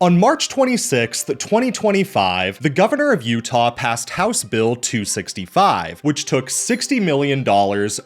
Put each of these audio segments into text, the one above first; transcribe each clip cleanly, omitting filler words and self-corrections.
On March 26, 2025, the governor of Utah passed House Bill 265, which took $60 million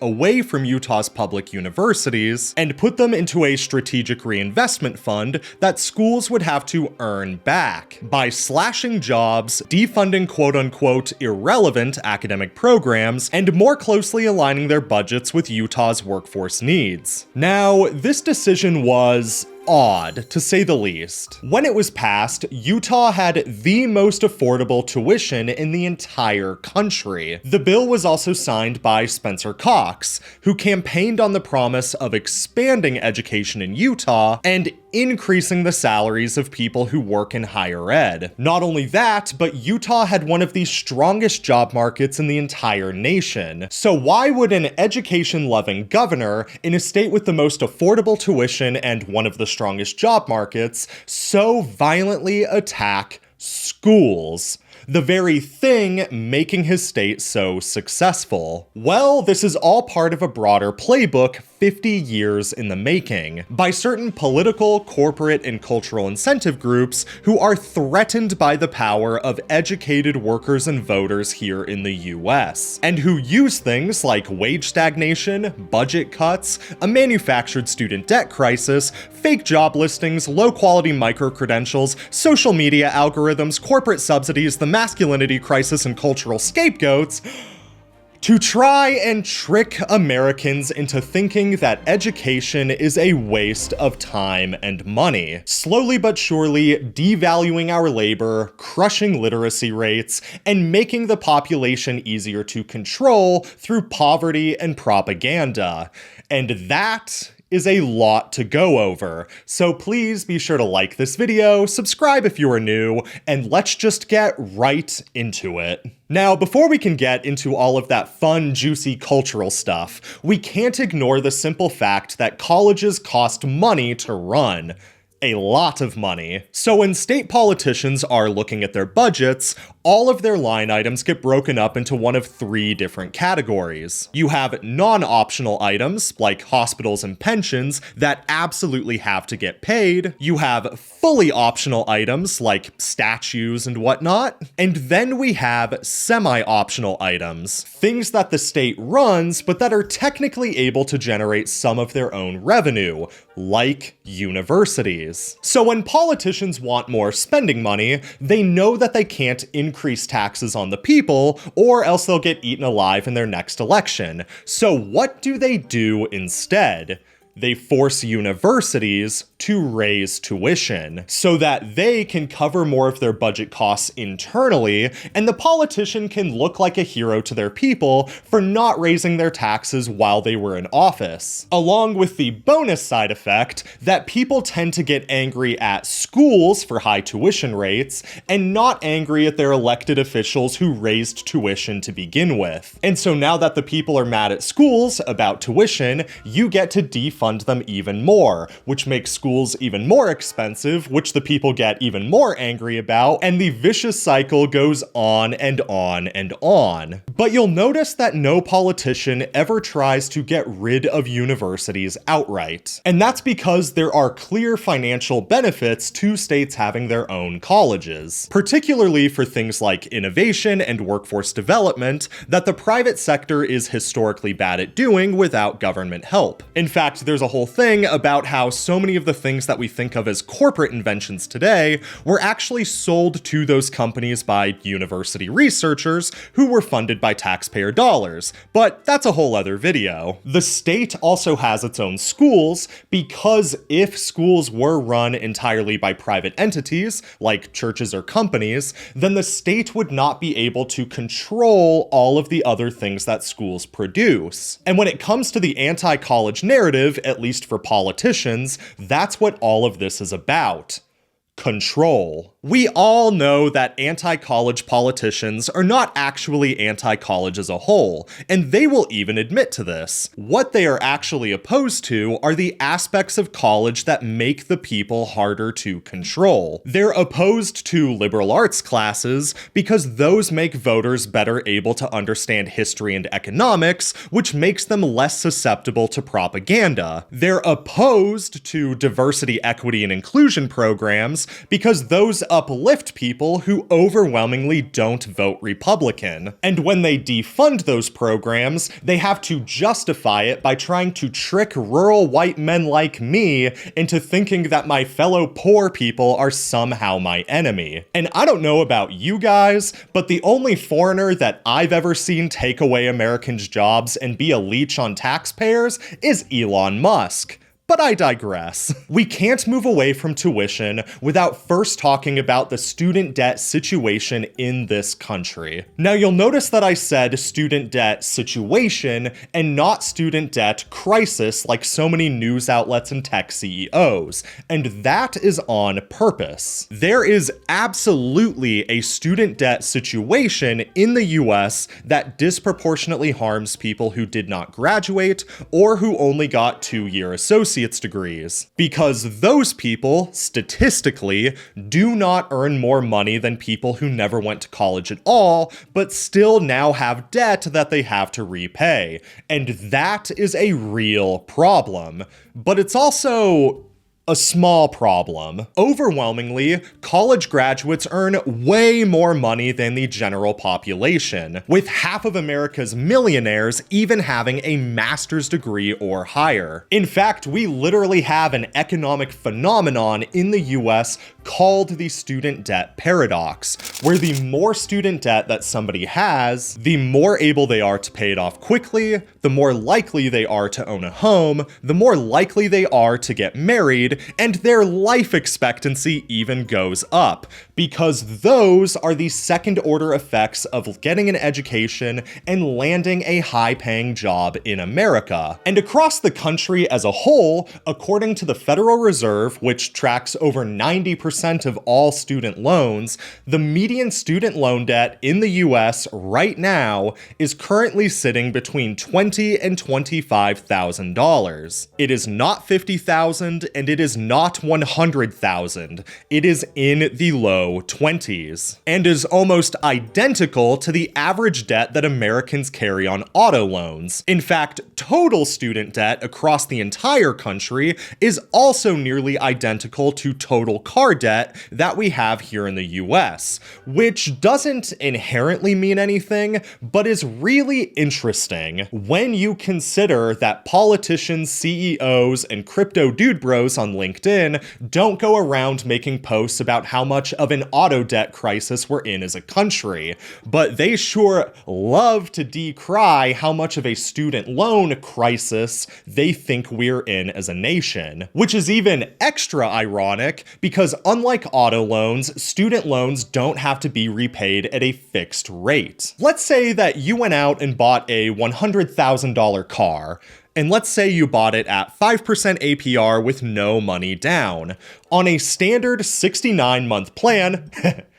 away from Utah's public universities and put them into a strategic reinvestment fund that schools would have to earn back by slashing jobs, defunding quote-unquote irrelevant academic programs, and more closely aligning their budgets with Utah's workforce needs. Now, this decision was odd, to say the least. When it was passed, Utah had the most affordable tuition in the entire country. The bill was also signed by Spencer Cox, who campaigned on the promise of expanding education in Utah and increasing the salaries of people who work in higher ed. Not only that, but Utah had one of the strongest job markets in the entire nation. So why would an education-loving governor in a state with the most affordable tuition and one of the strongest job markets so violently attack schools? The very thing making his state so successful. Well, this is all part of a broader playbook 50 years in the making by certain political, corporate, and cultural incentive groups who are threatened by the power of educated workers and voters here in the US, and who use things like wage stagnation, budget cuts, a manufactured student debt crisis, fake job listings, low-quality micro-credentials, social media algorithms, corporate subsidies, the masculinity crisis, and cultural scapegoats to try and trick Americans into thinking that education is a waste of time and money, slowly but surely devaluing our labor, crushing literacy rates, and making the population easier to control through poverty and propaganda. And that is a lot to go over, so please be sure to like this video, subscribe if you are new, and let's just get right into it. Now, before we can get into all of that fun, juicy cultural stuff, we can't ignore the simple fact that colleges cost money to run. A lot of money. So when state politicians are looking at their budgets, all of their line items get broken up into one of three different categories. You have non-optional items, like hospitals and pensions, that absolutely have to get paid. You have fully optional items, like statues and whatnot. And then we have semi-optional items, things that the state runs, but that are technically able to generate some of their own revenue, like universities. So when politicians want more spending money, they know that they can't increase taxes on the people, or else they'll get eaten alive in their next election. So what do they do instead? They force universities to raise tuition so that they can cover more of their budget costs internally, and the politician can look like a hero to their people for not raising their taxes while they were in office. Along with the bonus side effect that people tend to get angry at schools for high tuition rates and not angry at their elected officials who raised tuition to begin with. And so now that the people are mad at schools about tuition, you get to defund them even more, which makes schools even more expensive, which the people get even more angry about, and the vicious cycle goes on and on and on. But you'll notice that no politician ever tries to get rid of universities outright. And that's because there are clear financial benefits to states having their own colleges, particularly for things like innovation and workforce development that the private sector is historically bad at doing without government help. In fact, there's a whole thing about how so many of the things that we think of as corporate inventions today were actually sold to those companies by university researchers who were funded by taxpayer dollars, but that's a whole other video. The state also has its own schools because if schools were run entirely by private entities, like churches or companies, then the state would not be able to control all of the other things that schools produce. And when it comes to the anti-college narrative, at least for politicians, that's what all of this is about. Control. We all know that anti-college politicians are not actually anti-college as a whole, and they will even admit to this. What they are actually opposed to are the aspects of college that make the people harder to control. They're opposed to liberal arts classes because those make voters better able to understand history and economics, which makes them less susceptible to propaganda. They're opposed to diversity, equity, and inclusion programs programs because those uplift people who overwhelmingly don't vote Republican. And when they defund those programs, they have to justify it by trying to trick rural white men like me into thinking that my fellow poor people are somehow my enemy. And I don't know about you guys, but the only foreigner that I've ever seen take away Americans' jobs and be a leech on taxpayers is Elon Musk. But I digress. We can't move away from tuition without first talking about the student debt situation in this country. Now you'll notice that I said student debt situation and not student debt crisis like so many news outlets and tech CEOs, and that is on purpose. There is absolutely a student debt situation in the US that disproportionately harms people who did not graduate or who only got 2-year associates degrees, because those people, statistically, do not earn more money than people who never went to college at all, but still now have debt that they have to repay. And that is a real problem. But it's also a small problem. Overwhelmingly, college graduates earn way more money than the general population, with half of America's millionaires even having a master's degree or higher. In fact, we literally have an economic phenomenon in the US called the student debt paradox, where the more student debt that somebody has, the more able they are to pay it off quickly, the more likely they are to own a home, the more likely they are to get married, and their life expectancy even goes up, because those are the second order effects of getting an education and landing a high-paying job in America. And across the country as a whole, according to the Federal Reserve, which tracks over 90% of all student loans, the median student loan debt in the US right now is currently sitting between $20,000 and $25,000. It is not $50,000 and it is not $100,000. It is in the low 20s and is almost identical to the average debt that Americans carry on auto loans. In fact, total student debt across the entire country is also nearly identical to total car debt that we have here in the US, which doesn't inherently mean anything, but is really interesting when you consider that politicians, CEOs, and crypto dude bros on LinkedIn don't go around making posts about how much of an auto debt crisis we're in as a country, but they sure love to decry how much of a student loan crisis they think we're in as a nation, which is even extra ironic because unlike auto loans, student loans don't have to be repaid at a fixed rate. Let's say that you went out and bought a $100,000 car, and let's say you bought it at 5% APR with no money down. On a standard 69-month plan,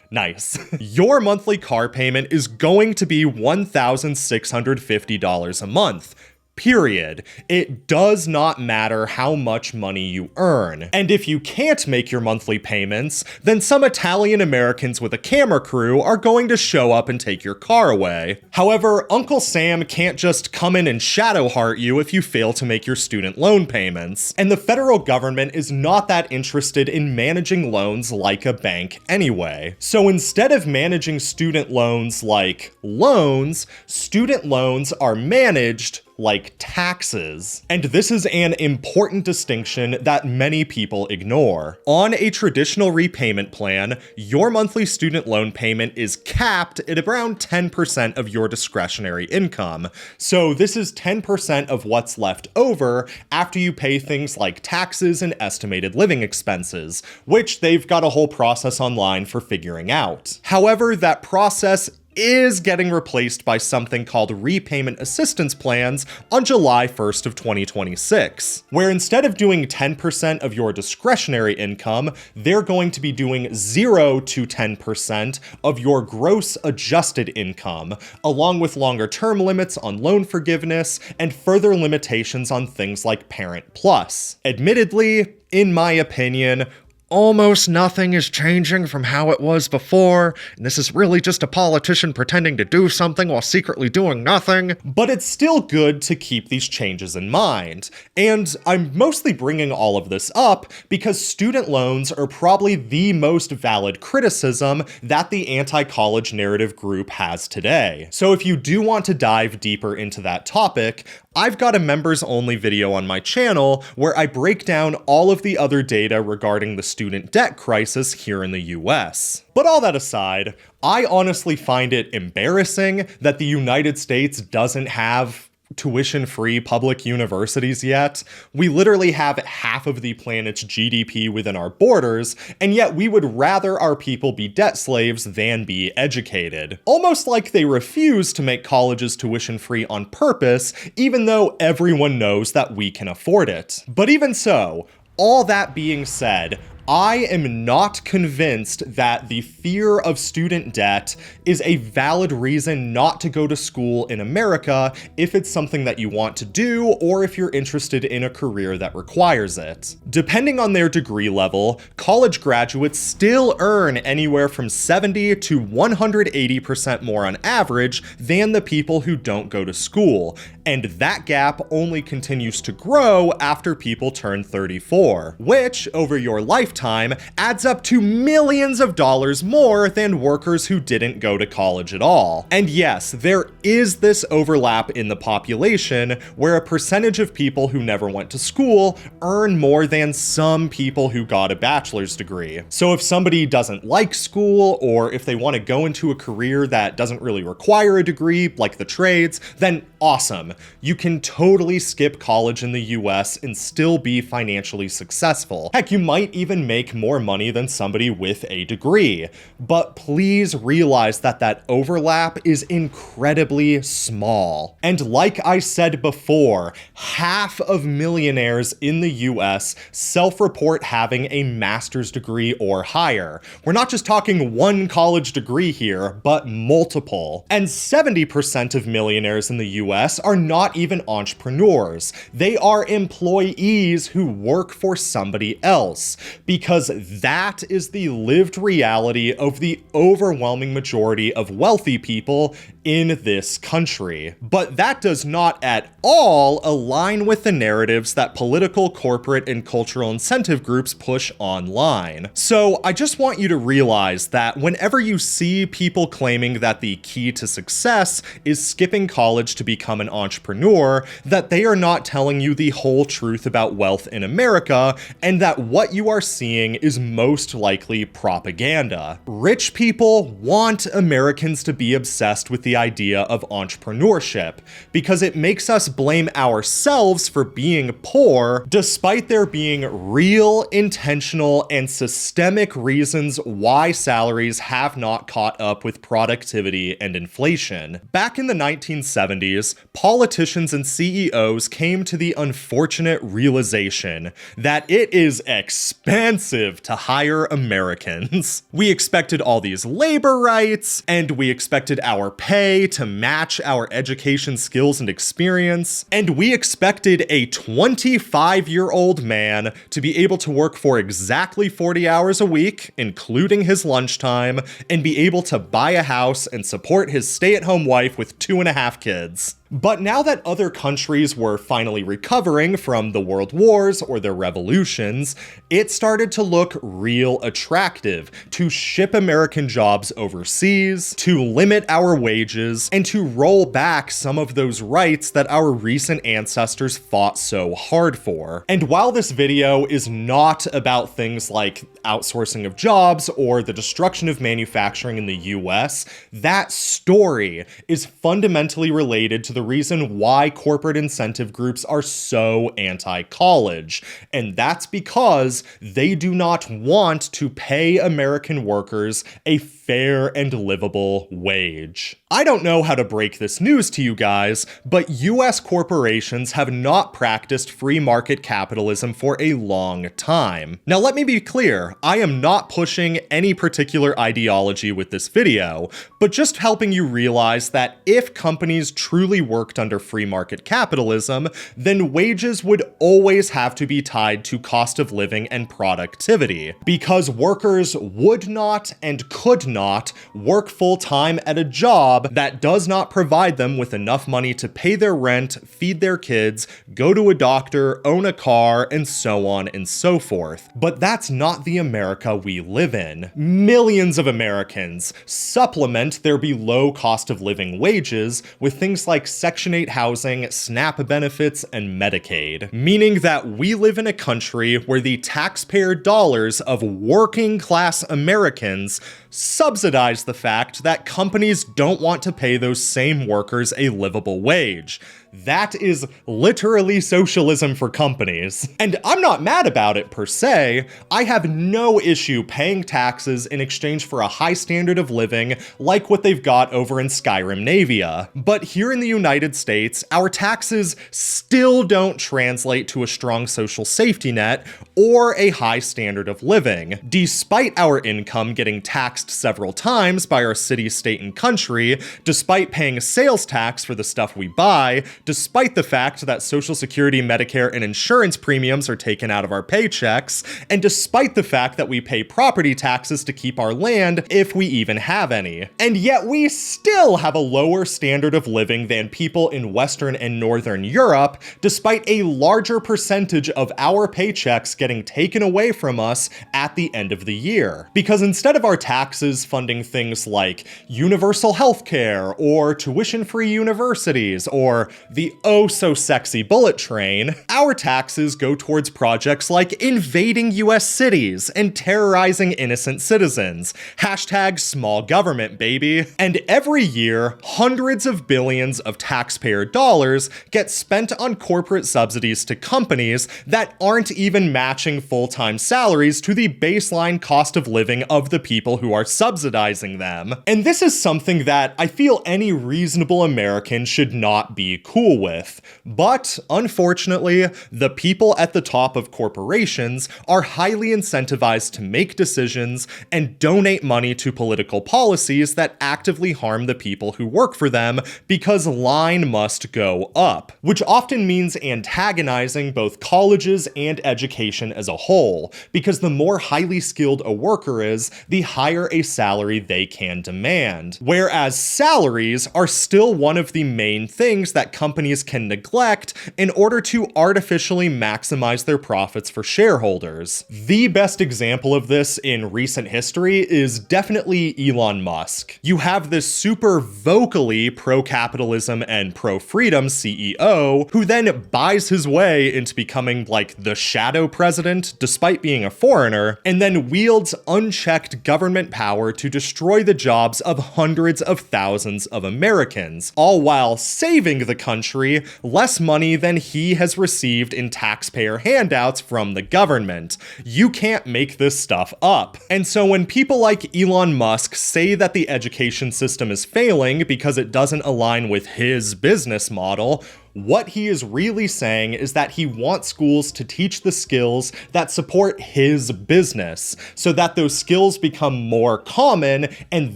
nice, your monthly car payment is going to be $1,650 a month. Period. It does not matter how much money you earn. And if you can't make your monthly payments, then some Italian Americans with a camera crew are going to show up and take your car away. However, Uncle Sam can't just come in and shadow heart you if you fail to make your student loan payments. And the federal government is not that interested in managing loans like a bank anyway. So instead of managing student loans like loans, student loans are managed like taxes. And this is an important distinction that many people ignore. On a traditional repayment plan, your monthly student loan payment is capped at around 10% of your discretionary income. So this is 10% of what's left over after you pay things like taxes and estimated living expenses, which they've got a whole process online for figuring out. However, that process is getting replaced by something called repayment assistance plans on July 1st of 2026, where instead of doing 10% of your discretionary income, they're going to be doing 0 to 10% of your gross adjusted income, along with longer term limits on loan forgiveness and further limitations on things like Parent Plus. Admittedly, in my opinion, almost nothing is changing from how it was before, and this is really just a politician pretending to do something while secretly doing nothing. But it's still good to keep these changes in mind. And I'm mostly bringing all of this up because student loans are probably the most valid criticism that the anti-college narrative group has today. So if you do want to dive deeper into that topic, I've got a members-only video on my channel where I break down all of the other data regarding the student debt crisis here in the US. But all that aside, I honestly find it embarrassing that the United States doesn't have tuition-free public universities yet. We literally have half of the planet's GDP within our borders, and yet we would rather our people be debt slaves than be educated. Almost like they refuse to make colleges tuition-free on purpose, even though everyone knows that we can afford it. But even so, all that being said, I am not convinced that the fear of student debt is a valid reason not to go to school in America if it's something that you want to do or if you're interested in a career that requires it. Depending on their degree level, college graduates still earn anywhere from 70 to 180% more on average than the people who don't go to school, and that gap only continues to grow after people turn 34, which, over your lifetime, adds up to millions of dollars more than workers who didn't go to college at all. And yes, there is this overlap in the population where a percentage of people who never went to school earn more than some people who got a bachelor's degree. So if somebody doesn't like school, or if they want to go into a career that doesn't really require a degree, like the trades, then awesome. You can totally skip college in the US and still be financially successful. Heck, you might even make more money than somebody with a degree. But please realize that that overlap is incredibly small. And like I said before, half of millionaires in the US self-report having a master's degree or higher. We're not just talking one college degree here, but multiple. And 70% of millionaires in the US are not even entrepreneurs. They are employees who work for somebody else, because that is the lived reality of the overwhelming majority of wealthy people in this country. But that does not at all align with the narratives that political, corporate, and cultural incentive groups push online. So I just want you to realize that whenever you see people claiming that the key to success is skipping college to become an entrepreneur, that they are not telling you the whole truth about wealth in America, and that what you are seeing is most likely propaganda. Rich people want Americans to be obsessed with the idea of entrepreneurship, because it makes us blame ourselves for being poor, despite there being real, intentional, and systemic reasons why salaries have not caught up with productivity and inflation. Back in the 1970s, politicians and CEOs came to the unfortunate realization that it is expensive to hire Americans. We expected all these labor rights, and we expected our pay to match our education, skills, and experience, and we expected a 25-year-old man to be able to work for exactly 40 hours a week, including his lunchtime, and be able to buy a house and support his stay-at-home wife with 2.5 kids. But now that other countries were finally recovering from the world wars or their revolutions, it started to look real attractive to ship American jobs overseas, to limit our wages, and to roll back some of those rights that our recent ancestors fought so hard for. And while this video is not about things like outsourcing of jobs or the destruction of manufacturing in the US, that story is fundamentally related to the reason why corporate incentive groups are so anti-college. And that's because they do not want to pay American workers a fair and livable wage. I don't know how to break this news to you guys, but US corporations have not practiced free market capitalism for a long time. Now let me be clear, I am not pushing any particular ideology with this video, but just helping you realize that if companies truly worked under free market capitalism, then wages would always have to be tied to cost of living and productivity, because workers would not and could not work full-time at a job that does not provide them with enough money to pay their rent, feed their kids, go to a doctor, own a car, and so on and so forth. But that's not the America we live in. Millions of Americans supplement their below cost of living wages with things like Section 8 housing, SNAP benefits, and Medicaid, meaning that we live in a country where the taxpayer dollars of working class Americans subsidize the fact that companies don't want to pay those same workers a livable wage. That is literally socialism for companies. And I'm not mad about it per se. I have no issue paying taxes in exchange for a high standard of living like what they've got over in Scandinavia. But here in the United States, our taxes still don't translate to a strong social safety net or a high standard of living, despite our income getting taxed several times by our city, state, and country, despite paying sales tax for the stuff we buy, despite the fact that Social Security, Medicare, and insurance premiums are taken out of our paychecks, and despite the fact that we pay property taxes to keep our land, if we even have any. And yet we still have a lower standard of living than people in Western and Northern Europe, despite a larger percentage of our paychecks getting taken away from us at the end of the year. Because instead of our taxes funding things like universal healthcare, or tuition-free universities, or the oh-so-sexy bullet train, our taxes go towards projects like invading US cities and terrorizing innocent citizens. Hashtag small government, baby. And every year, hundreds of billions of taxpayer dollars get spent on corporate subsidies to companies that aren't even matching full-time salaries to the baseline cost of living of the people who are subsidizing them. And this is something that I feel any reasonable American should not be cool with. But unfortunately, the people at the top of corporations are highly incentivized to make decisions and donate money to political policies that actively harm the people who work for them because line must go up, which often means antagonizing both colleges and education as a whole, because the more highly skilled a worker is, the higher a salary they can demand. Whereas salaries are still one of the main things that companies can neglect in order to artificially maximize their profits for shareholders. The best example of this in recent history is definitely Elon Musk. You have this super vocally pro-capitalism and pro-freedom CEO who then buys his way into becoming like the shadow president despite being a foreigner, and then wields unchecked government power to destroy the jobs of hundreds of thousands of Americans, all while saving the country less money than he has received in taxpayer handouts from the government. You can't make this stuff up. And so when people like Elon Musk say that the education system is failing because it doesn't align with his business model, what he is really saying is that he wants schools to teach the skills that support his business, so that those skills become more common and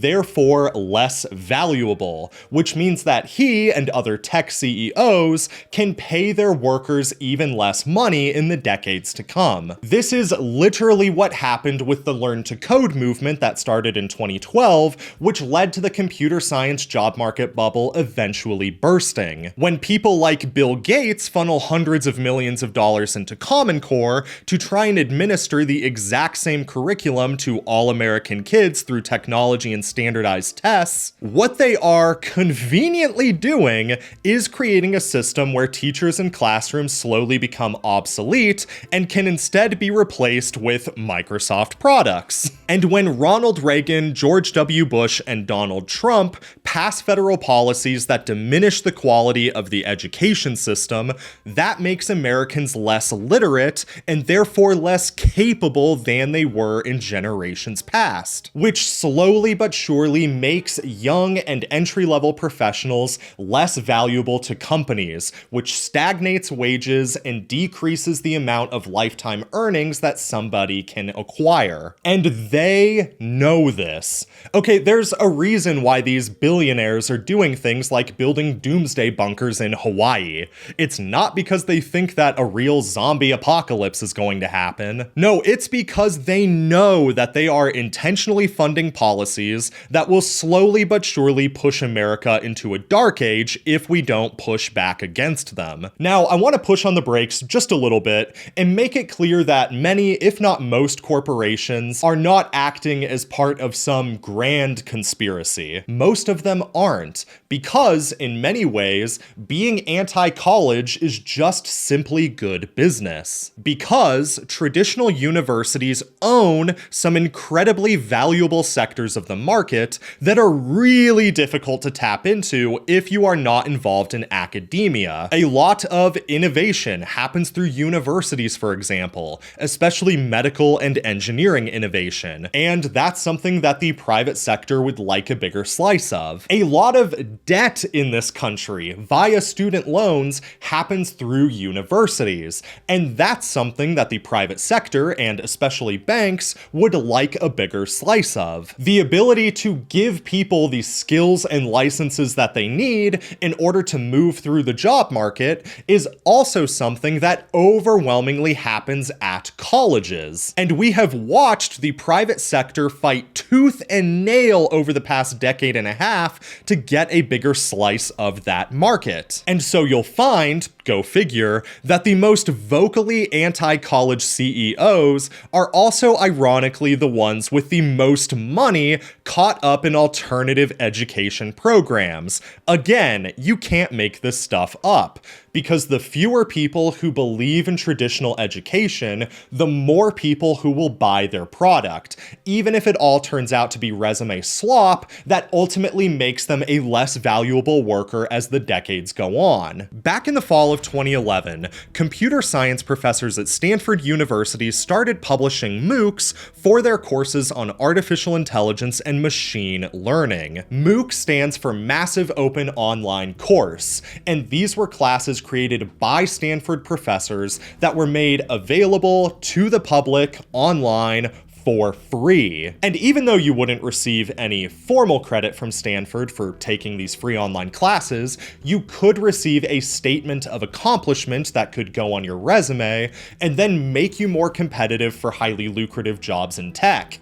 therefore less valuable, which means that he and other tech CEOs can pay their workers even less money in the decades to come. This is literally what happened with the Learn to Code movement that started in 2012, which led to the computer science job market bubble eventually bursting. When people like Bill Gates funnel hundreds of millions of dollars into Common Core to try and administer the exact same curriculum to all American kids through technology and standardized tests, what they are conveniently doing is creating a system where teachers and classrooms slowly become obsolete and can instead be replaced with Microsoft products. And when Ronald Reagan, George W. Bush, and Donald Trump pass federal policies that diminish the quality of the education education system, that makes Americans less literate and therefore less capable than they were in generations past, which slowly but surely makes young and entry-level professionals less valuable to companies, which stagnates wages and decreases the amount of lifetime earnings that somebody can acquire. And they know this. Okay, there's a reason why these billionaires are doing things like building doomsday bunkers in Hawaii. It's not because they think that a real zombie apocalypse is going to happen. No, it's because they know that they are intentionally funding policies that will slowly but surely push America into a dark age if we don't push back against them. Now, I want to push on the brakes just a little bit and make it clear that many, if not most, corporations are not acting as part of some grand conspiracy. Most of them aren't, because in many ways, being anti-college is just simply good business. Because traditional universities own some incredibly valuable sectors of the market that are really difficult to tap into if you are not involved in academia. A lot of innovation happens through universities, for example, especially medical and engineering innovation, and that's something that the private sector would like a bigger slice of. A lot of debt in this country via student loans happens through universities, and that's something that the private sector, and especially banks, would like a bigger slice of. The ability to give people the skills and licenses that they need in order to move through the job market is also something that overwhelmingly happens at colleges. And we have watched the private sector fight tooth and nail over the past decade and a half to get a bigger slice of that market. And so you'll find, go figure, that the most vocally anti-college CEOs are also ironically the ones with the most money caught up in alternative education programs. Again, you can't make this stuff up, because the fewer people who believe in traditional education, the more people who will buy their product, even if it all turns out to be resume slop that ultimately makes them a less valuable worker as the decades go on. Back in the fall of 2011, computer science professors at Stanford University started publishing MOOCs for their courses on artificial intelligence and machine learning. MOOC stands for Massive Open Online Course, and these were classes created by Stanford professors that were made available to the public online for free. And even though you wouldn't receive any formal credit from Stanford for taking these free online classes, you could receive a statement of accomplishment that could go on your resume and then make you more competitive for highly lucrative jobs in tech.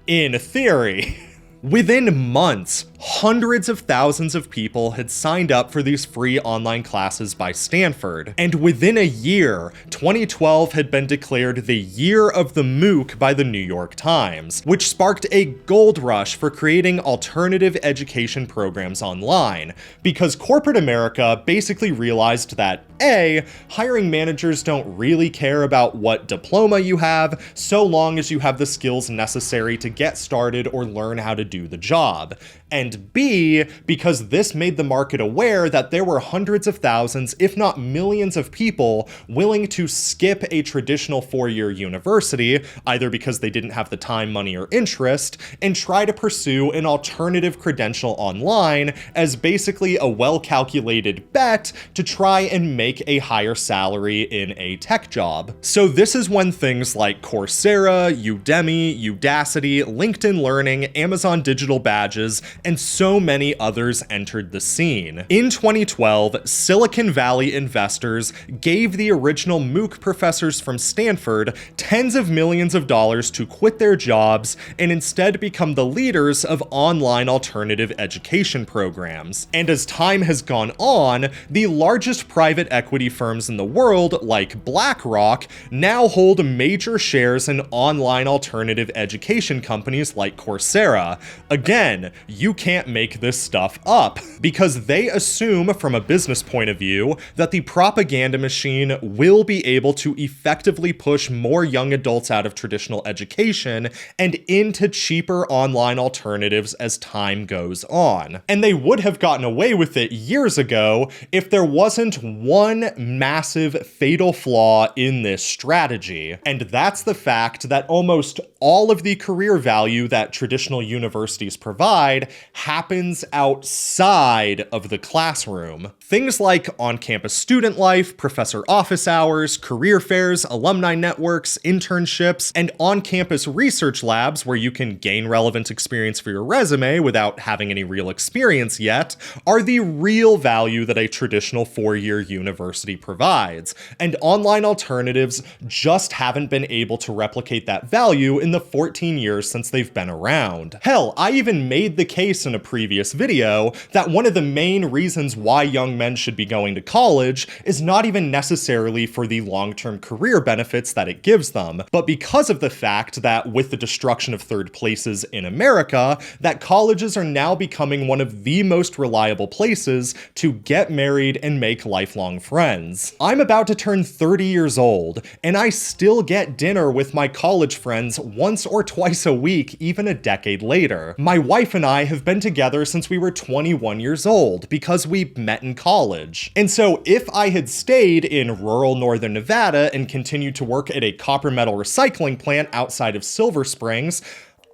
In theory. Within months, hundreds of thousands of people had signed up for these free online classes by Stanford. And within a year, 2012 had been declared the year of the MOOC by the New York Times, which sparked a gold rush for creating alternative education programs online, because corporate America basically realized that A, hiring managers don't really care about what diploma you have, so long as you have the skills necessary to get started or learn how to do the job. And B, because this made the market aware that there were hundreds of thousands, if not millions of people willing to skip a traditional four-year university, either because they didn't have the time, money, or interest, and try to pursue an alternative credential online as basically a well-calculated bet to try and make a higher salary in a tech job. So this is when things like Coursera, Udemy, Udacity, LinkedIn Learning, Amazon Digital Badges, and so many others entered the scene. In 2012, Silicon Valley investors gave the original MOOC professors from Stanford tens of millions of dollars to quit their jobs and instead become the leaders of online alternative education programs. And as time has gone on, the largest private equity firms in the world, like BlackRock, now hold major shares in online alternative education companies like Coursera. Again, you can't can't make this stuff up, because they assume from a business point of view that the propaganda machine will be able to effectively push more young adults out of traditional education and into cheaper online alternatives as time goes on. And they would have gotten away with it years ago if there wasn't one massive fatal flaw in this strategy. And that's the fact that almost all of the career value that traditional universities provide happens outside of the classroom. Things like on-campus student life, professor office hours, career fairs, alumni networks, internships, and on-campus research labs where you can gain relevant experience for your resume without having any real experience yet, are the real value that a traditional four-year university provides. And online alternatives just haven't been able to replicate that value in the 14 years since they've been around. Hell, I even made the case in a previous video that one of the main reasons why young men should be going to college is not even necessarily for the long-term career benefits that it gives them, but because of the fact that with the destruction of third places in America, that colleges are now becoming one of the most reliable places to get married and make lifelong friends. I'm about to turn 30 years old, and I still get dinner with my college friends once or twice a week, even a decade later. My wife and I have been together since we were 21 years old because we met in college. And so if I had stayed in rural northern Nevada and continued to work at a copper metal recycling plant outside of Silver Springs,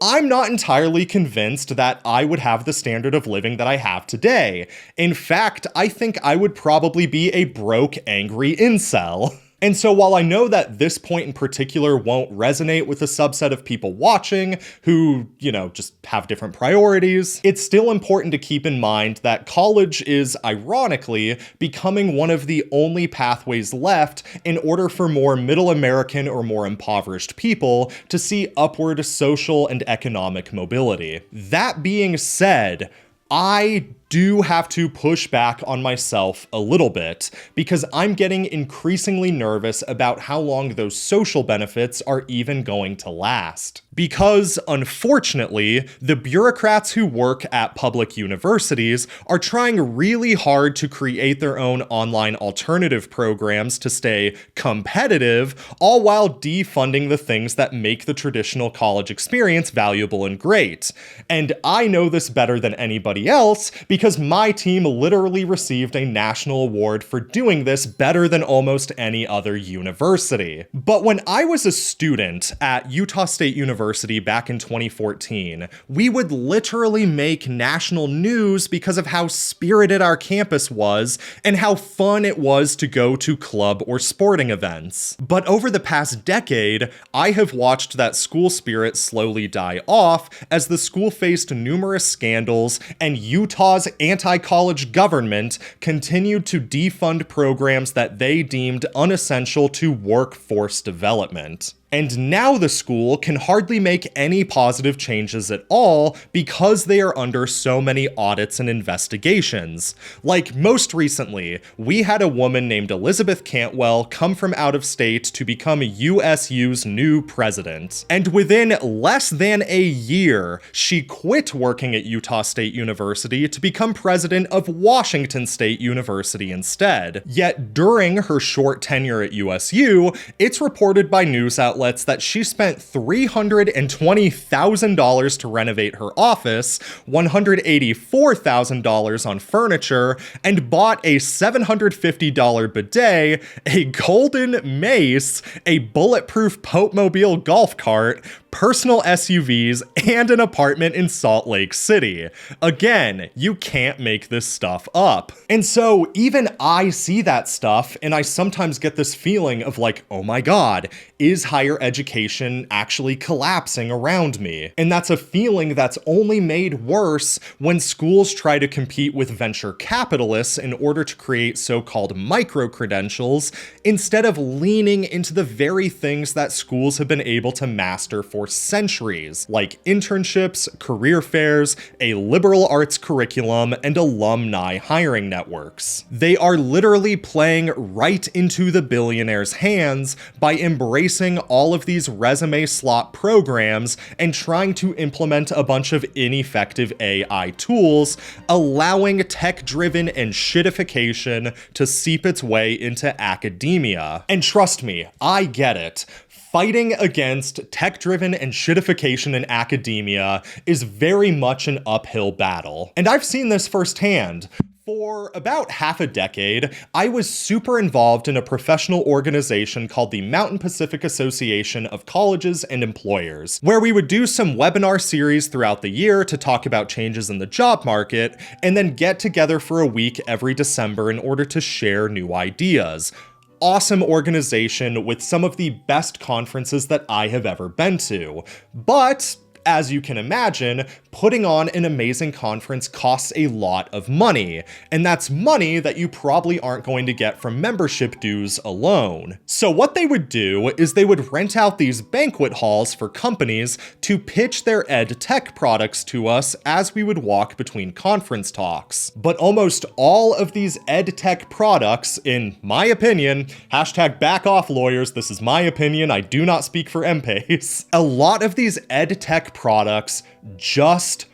I'm not entirely convinced that I would have the standard of living that I have today. In fact, I think I would probably be a broke, angry incel. And so while I know that this point in particular won't resonate with a subset of people watching who, just have different priorities, it's still important to keep in mind that college is, ironically, becoming one of the only pathways left in order for more middle American or more impoverished people to see upward social and economic mobility. That being said, I do have to push back on myself a little bit because I'm getting increasingly nervous about how long those social benefits are even going to last. Because, unfortunately, the bureaucrats who work at public universities are trying really hard to create their own online alternative programs to stay competitive, all while defunding the things that make the traditional college experience valuable and great. And I know this better than anybody else because my team literally received a national award for doing this better than almost any other university. But when I was a student at Utah State University back in 2014, we would literally make national news because of how spirited our campus was and how fun it was to go to club or sporting events. But over the past decade, I have watched that school spirit slowly die off as the school faced numerous scandals and Utah's anti-college government continued to defund programs that they deemed unessential to workforce development. And now the school can hardly make any positive changes at all because they are under so many audits and investigations. Like most recently, we had a woman named Elizabeth Cantwell come from out of state to become USU's new president. And within less than a year, she quit working at Utah State University to become president of Washington State University instead. Yet during her short tenure at USU, it's reported by news outlets that she spent $320,000 to renovate her office, $184,000 on furniture, and bought a $750 bidet, a golden mace, a bulletproof Pope-mobile golf cart, personal SUVs, and an apartment in Salt Lake City. Again, you can't make this stuff up. And so even I see that stuff, and I sometimes get this feeling of like, oh my god, is higher education actually collapsing around me? And that's a feeling that's only made worse when schools try to compete with venture capitalists in order to create so-called micro-credentials, instead of leaning into the very things that schools have been able to master for for centuries, like internships, career fairs, a liberal arts curriculum, and alumni hiring networks. They are literally playing right into the billionaires' hands by embracing all of these resume slot programs and trying to implement a bunch of ineffective AI tools, allowing tech-driven and shitification to seep its way into academia. And trust me, I get it. Fighting against tech-driven and shitification in academia is very much an uphill battle. And I've seen this firsthand. For about half a decade, I was super involved in a professional organization called the Mountain Pacific Association of Colleges and Employers, where we would do some webinar series throughout the year to talk about changes in the job market, and then get together for a week every December in order to share new ideas. Awesome organization with some of the best conferences that I have ever been to. But as you can imagine, putting on an amazing conference costs a lot of money, and that's money that you probably aren't going to get from membership dues alone. So what they would do is they would rent out these banquet halls for companies to pitch their EdTech products to us as we would walk between conference talks. But almost all of these EdTech products, in my opinion, hashtag back off lawyers, this is my opinion, I do not speak for MPAs. A lot of these EdTech products just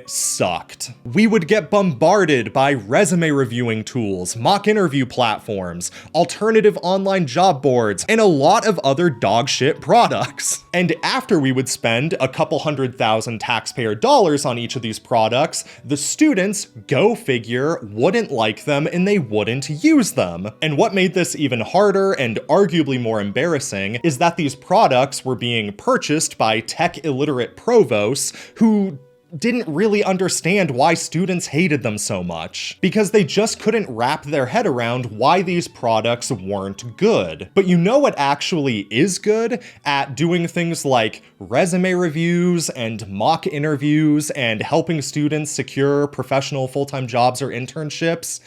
sucked. We would get bombarded by resume reviewing tools, mock interview platforms, alternative online job boards, and a lot of other dog shit products. And after we would spend a couple $100,000 taxpayer dollars on each of these products, the students, go figure, wouldn't like them and they wouldn't use them. And what made this even harder and arguably more embarrassing is that these products were being purchased by tech illiterate provosts who didn't really understand why students hated them so much, because they just couldn't wrap their head around why these products weren't good. But you know what actually is good at doing things like resume reviews and mock interviews and helping students secure professional full-time jobs or internships?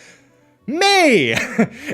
Me!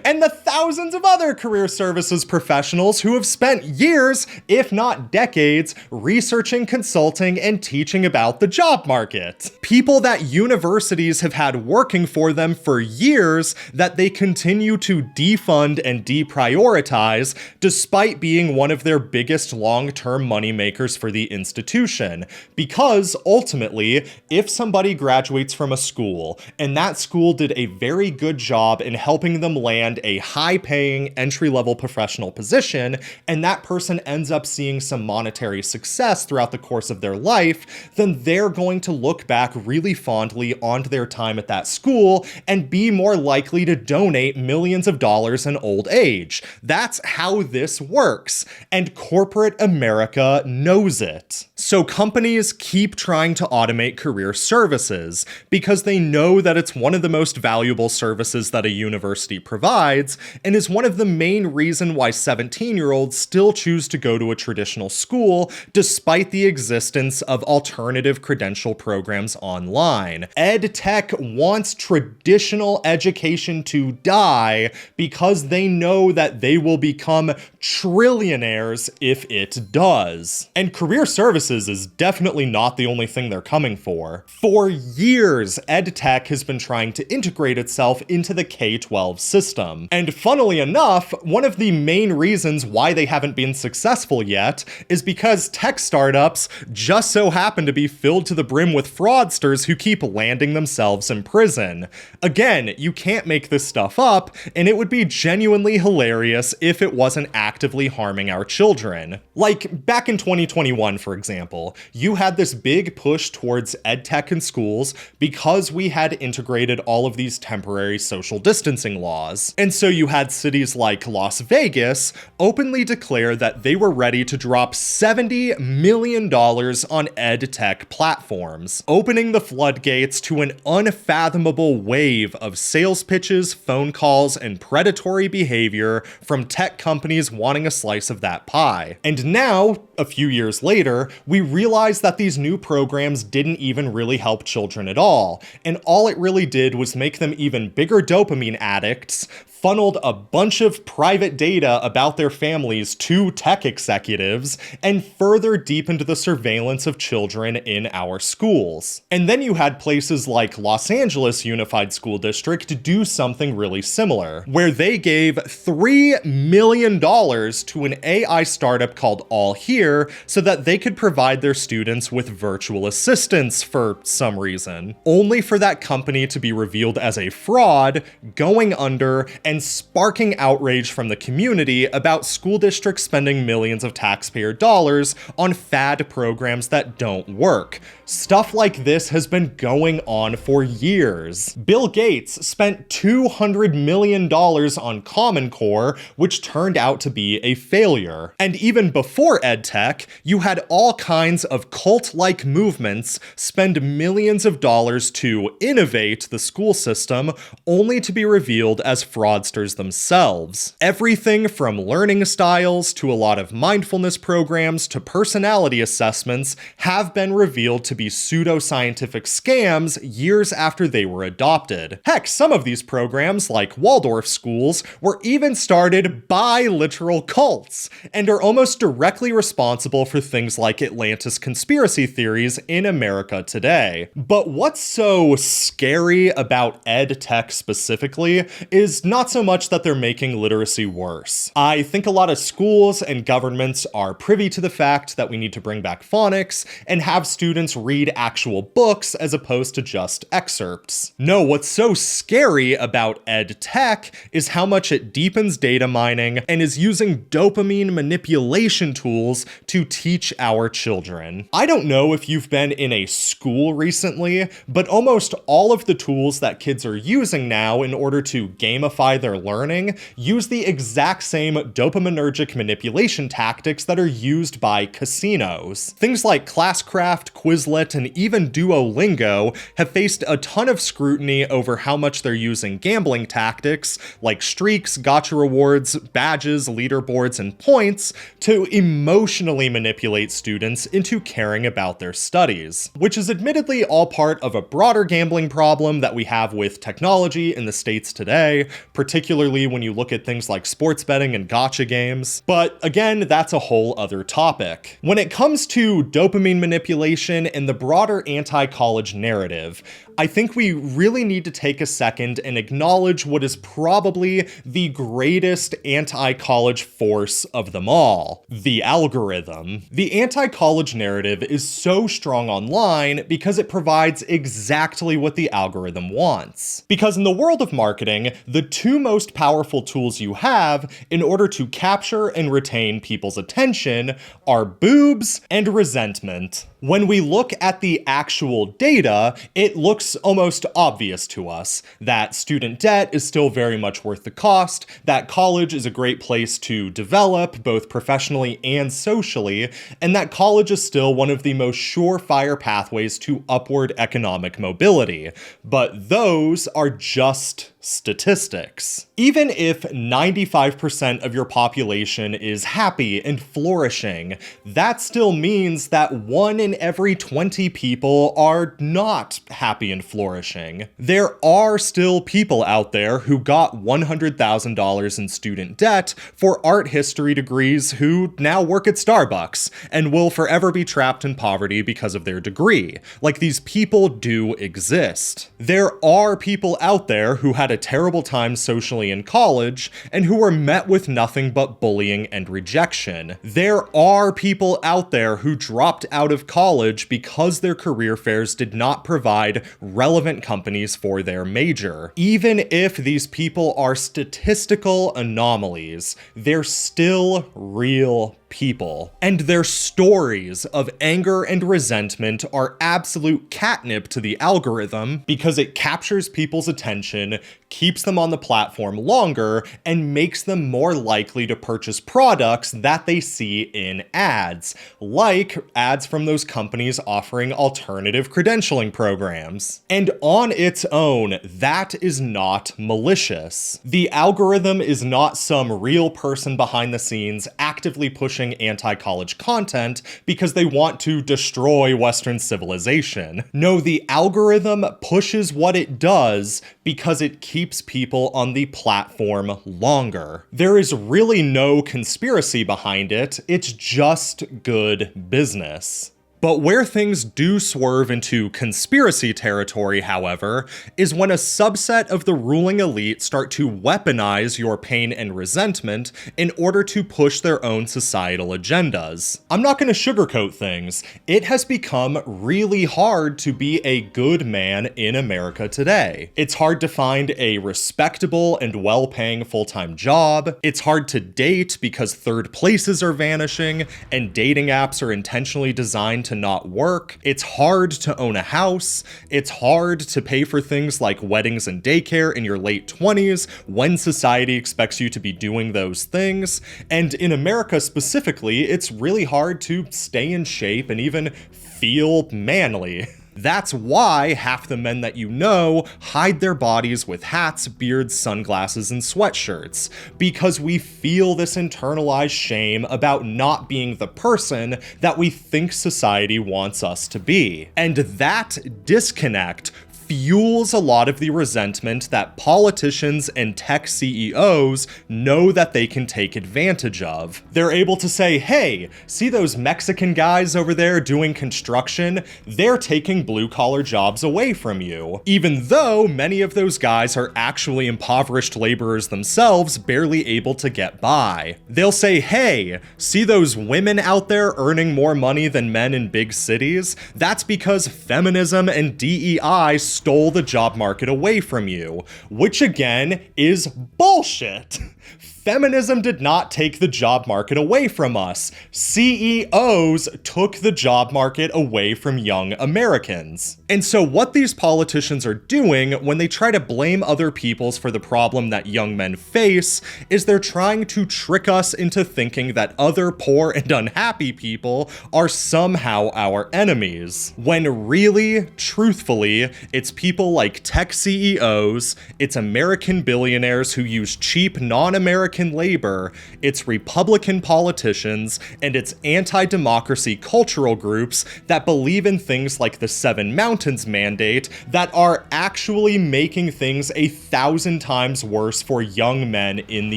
And the thousands of other career services professionals who have spent years, if not decades, researching, consulting, and teaching about the job market. People that universities have had working for them for years that they continue to defund and deprioritize, despite being one of their biggest long-term moneymakers for the institution. Because ultimately, if somebody graduates from a school, and that school did a very good job in helping them land a high-paying, entry-level professional position, and that person ends up seeing some monetary success throughout the course of their life, then they're going to look back really fondly onto their time at that school and be more likely to donate millions of dollars in old age. That's how this works, and corporate America knows it. So companies keep trying to automate career services because they know that it's one of the most valuable services that a university provides, and is one of the main reasons why 17-year-olds still choose to go to a traditional school despite the existence of alternative credential programs online. EdTech wants traditional education to die because they know that they will become trillionaires if it does. And career services is definitely not the only thing they're coming for. For years, EdTech has been trying to integrate itself into the K-12 system. And funnily enough, one of the main reasons why they haven't been successful yet is because tech startups just so happen to be filled to the brim with fraudsters who keep landing themselves in prison. Again, you can't make this stuff up, and it would be genuinely hilarious if it wasn't actively harming our children. Like, back in 2021, for example, you had this big push towards EdTech in schools because we had integrated all of these temporary social distancing laws. And so you had cities like Las Vegas openly declare that they were ready to drop $70 million on EdTech platforms, opening the floodgates to an unfathomable wave of sales pitches, phone calls, and predatory behavior from tech companies wanting a slice of that pie. And now, a few years later, we realize that these new programs didn't even really help children at all, and all it really did was make them even bigger dopamine addicts, funneled a bunch of private data about their families to tech executives, and further deepened the surveillance of children in our schools. And then you had places like Los Angeles Unified School District do something really similar, where they gave $3 million to an AI startup called All Here so that they could provide their students with virtual assistants for some reason, only for that company to be revealed as a fraud, going under, and sparking outrage from the community about school districts spending millions of taxpayer dollars on fad programs that don't work. Stuff like this has been going on for years. Bill Gates spent $200 million on Common Core, which turned out to be a failure. And even before EdTech, you had all kinds of cult-like movements spend millions of dollars to innovate the school system, only to be revealed as fraudsters themselves. Everything from learning styles to a lot of mindfulness programs to personality assessments have been revealed to be pseudoscientific scams years after they were adopted. Heck, some of these programs, like Waldorf schools, were even started by literal cults, and are almost directly responsible for things like Atlantis conspiracy theories in America today. But what's so scary about EdTech specifically is not so much that they're making literacy worse. I think a lot of schools and governments are privy to the fact that we need to bring back phonics and have students read actual books as opposed to just excerpts. No, what's so scary about EdTech is how much it deepens data mining and is using dopamine manipulation tools to teach our children. I don't know if you've been in a school recently, but almost all of the tools that kids are using now in order to gamify their learning use the exact same dopaminergic manipulation tactics that are used by casinos. Things like Classcraft, Quizlet, and even Duolingo have faced a ton of scrutiny over how much they're using gambling tactics like streaks, gotcha rewards, badges, leaderboards, and points to emotionally manipulate students into caring about their studies, which is admittedly all part of a broader gambling problem that we have with technology in the States today, particularly when you look at things like sports betting and gotcha games. But again, that's a whole other topic. When it comes to dopamine manipulation and the broader anti-college narrative, I think we really need to take a second and acknowledge what is probably the greatest anti-college force of them all: the algorithm. The anti-college narrative is so strong online because it provides exactly what the algorithm wants. Because in the world of marketing, the two most powerful tools you have in order to capture and retain people's attention are boobs and resentment. When we look at the actual data, it looks almost obvious to us that student debt is still very much worth the cost, that college is a great place to develop both professionally and socially, and that college is still one of the most surefire pathways to upward economic mobility. But those are just statistics. Even if 95% of your population is happy and flourishing, that still means that 1 in every 20 people are not happy and flourishing. There are still people out there who got $100,000 in student debt for art history degrees who now work at Starbucks and will forever be trapped in poverty because of their degree. Like, these people do exist. There are people out there who had a terrible time socially in college and who were met with nothing but bullying and rejection. There are people out there who dropped out of college because their career fairs did not provide relevant companies for their major. Even if these people are statistical anomalies, they're still real people. And their stories of anger and resentment are absolute catnip to the algorithm because it captures people's attention, keeps them on the platform longer, and makes them more likely to purchase products that they see in ads, like ads from those companies offering alternative credentialing programs. And on its own, that is not malicious. The algorithm is not some real person behind the scenes actively pushing pushing anti-college content because they want to destroy Western civilization. No, the algorithm pushes what it does because it keeps people on the platform longer. There is really no conspiracy behind it, it's just good business. But where things do swerve into conspiracy territory, however, is when a subset of the ruling elite start to weaponize your pain and resentment in order to push their own societal agendas. I'm not going to sugarcoat things. It has become really hard to be a good man in America today. It's hard to find a respectable and well-paying full-time job. It's hard to date because third places are vanishing and dating apps are intentionally designed to not work. It's hard to own a house. It's hard to pay for things like weddings and daycare in your late 20s when society expects you to be doing those things. And in America specifically, it's really hard to stay in shape and even feel manly. That's why half the men that you know hide their bodies with hats, beards, sunglasses, and sweatshirts, because we feel this internalized shame about not being the person that we think society wants us to be. And that disconnect fuels a lot of the resentment that politicians and tech CEOs know that they can take advantage of. They're able to say, hey, see those Mexican guys over there doing construction? They're taking blue-collar jobs away from you. Even though many of those guys are actually impoverished laborers themselves, barely able to get by. They'll say, hey, see those women out there earning more money than men in big cities? That's because feminism and DEI stole the job market away from you, which again is bullshit. Feminism did not take the job market away from us. CEOs took the job market away from young Americans. And so what these politicians are doing when they try to blame other peoples for the problem that young men face is they're trying to trick us into thinking that other poor and unhappy people are somehow our enemies. When really, truthfully, it's people like tech CEOs, it's American billionaires who use cheap non-American labor, it's Republican politicians, and it's anti-democracy cultural groups that believe in things like the Seven Mountains Mandate that are actually making things 1,000 times worse for young men in the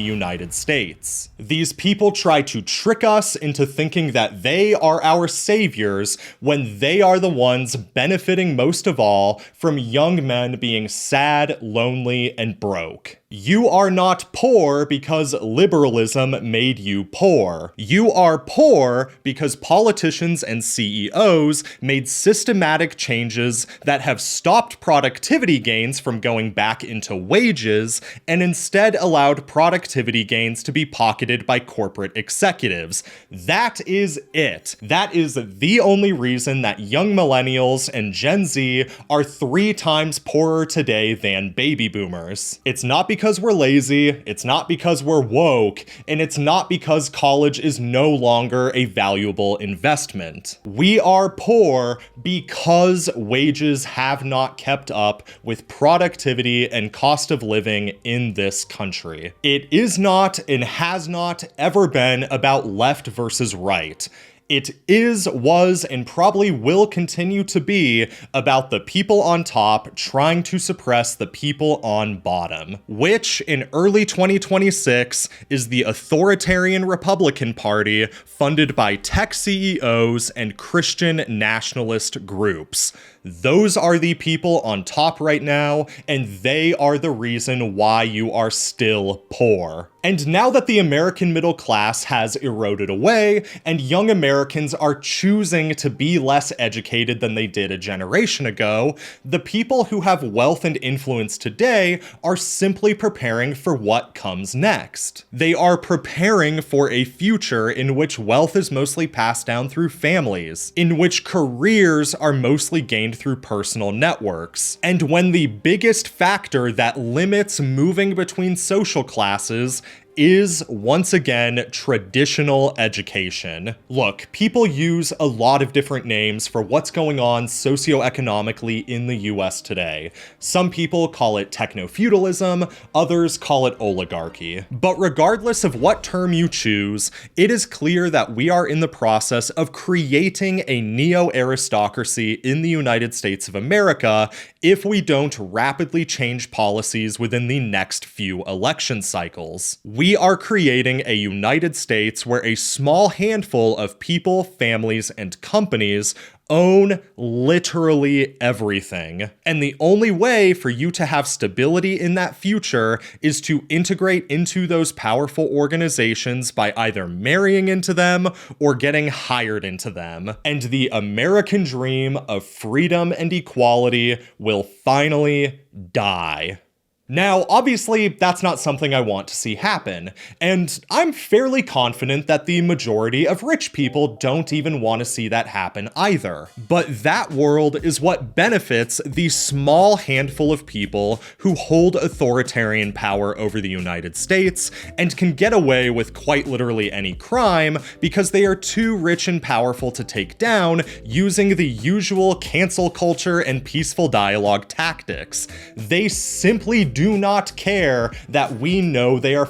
United States. These people try to trick us into thinking that they are our saviors when they are the ones benefiting most of all from young men being sad, lonely, and broke. You are not poor because liberalism made you poor. You are poor because politicians and CEOs made systematic changes that have stopped productivity gains from going back into wages and instead allowed productivity gains to be pocketed by corporate executives. That is it. That is the only reason that young millennials and Gen Z are 3 times poorer today than baby boomers. It's not because we're lazy, it's not because we're woke, and it's not because college is no longer a valuable investment. We are poor because wages have not kept up with productivity and cost of living in this country. It is not and has not ever been about left versus right. It is, was, and probably will continue to be about the people on top trying to suppress the people on bottom, which in early 2026 is the authoritarian Republican Party funded by tech CEOs and Christian nationalist groups. Those are the people on top right now, and they are the reason why you are still poor. And now that the American middle class has eroded away, and young Americans are choosing to be less educated than they did a generation ago, the people who have wealth and influence today are simply preparing for what comes next. They are preparing for a future in which wealth is mostly passed down through families, in which careers are mostly gained through personal networks, and when the biggest factor that limits moving between social classes is, once again, traditional education. Look, people use a lot of different names for what's going on socioeconomically in the US today. Some people call it techno-feudalism, others call it oligarchy. But regardless of what term you choose, it is clear that we are in the process of creating a neo-aristocracy in the United States of America if we don't rapidly change policies within the next few election cycles. We are creating a United States where a small handful of people, families, and companies own literally everything. And the only way for you to have stability in that future is to integrate into those powerful organizations by either marrying into them or getting hired into them. And the American dream of freedom and equality will finally die. Now, obviously, that's not something I want to see happen, and I'm fairly confident that the majority of rich people don't even want to see that happen either. But that world is what benefits the small handful of people who hold authoritarian power over the United States and can get away with quite literally any crime because they are too rich and powerful to take down using the usual cancel culture and peaceful dialogue tactics. They simply do not care that we know they are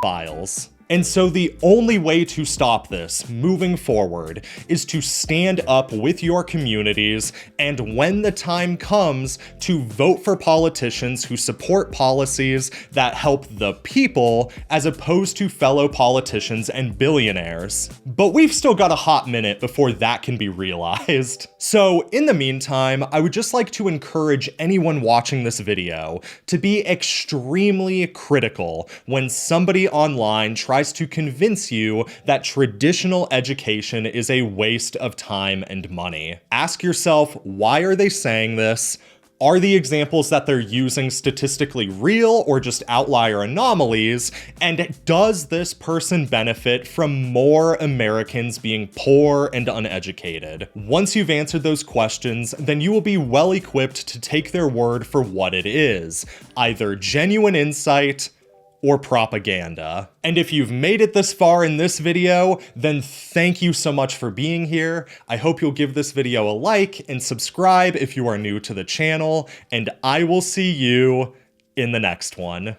files. And so the only way to stop this moving forward is to stand up with your communities and when the time comes to vote for politicians who support policies that help the people as opposed to fellow politicians and billionaires. But we've still got a hot minute before that can be realized. So in the meantime, I would just like to encourage anyone watching this video to be extremely critical when somebody online tries to convince you that traditional education is a waste of time and money. Ask yourself, why are they saying this? Are the examples that they're using statistically real or just outlier anomalies? And does this person benefit from more Americans being poor and uneducated? Once you've answered those questions, then you will be well equipped to take their word for what it is, either genuine insight or propaganda. And if you've made it this far in this video, then thank you so much for being here. I hope you'll give this video a like and subscribe if you are new to the channel, and I will see you in the next one.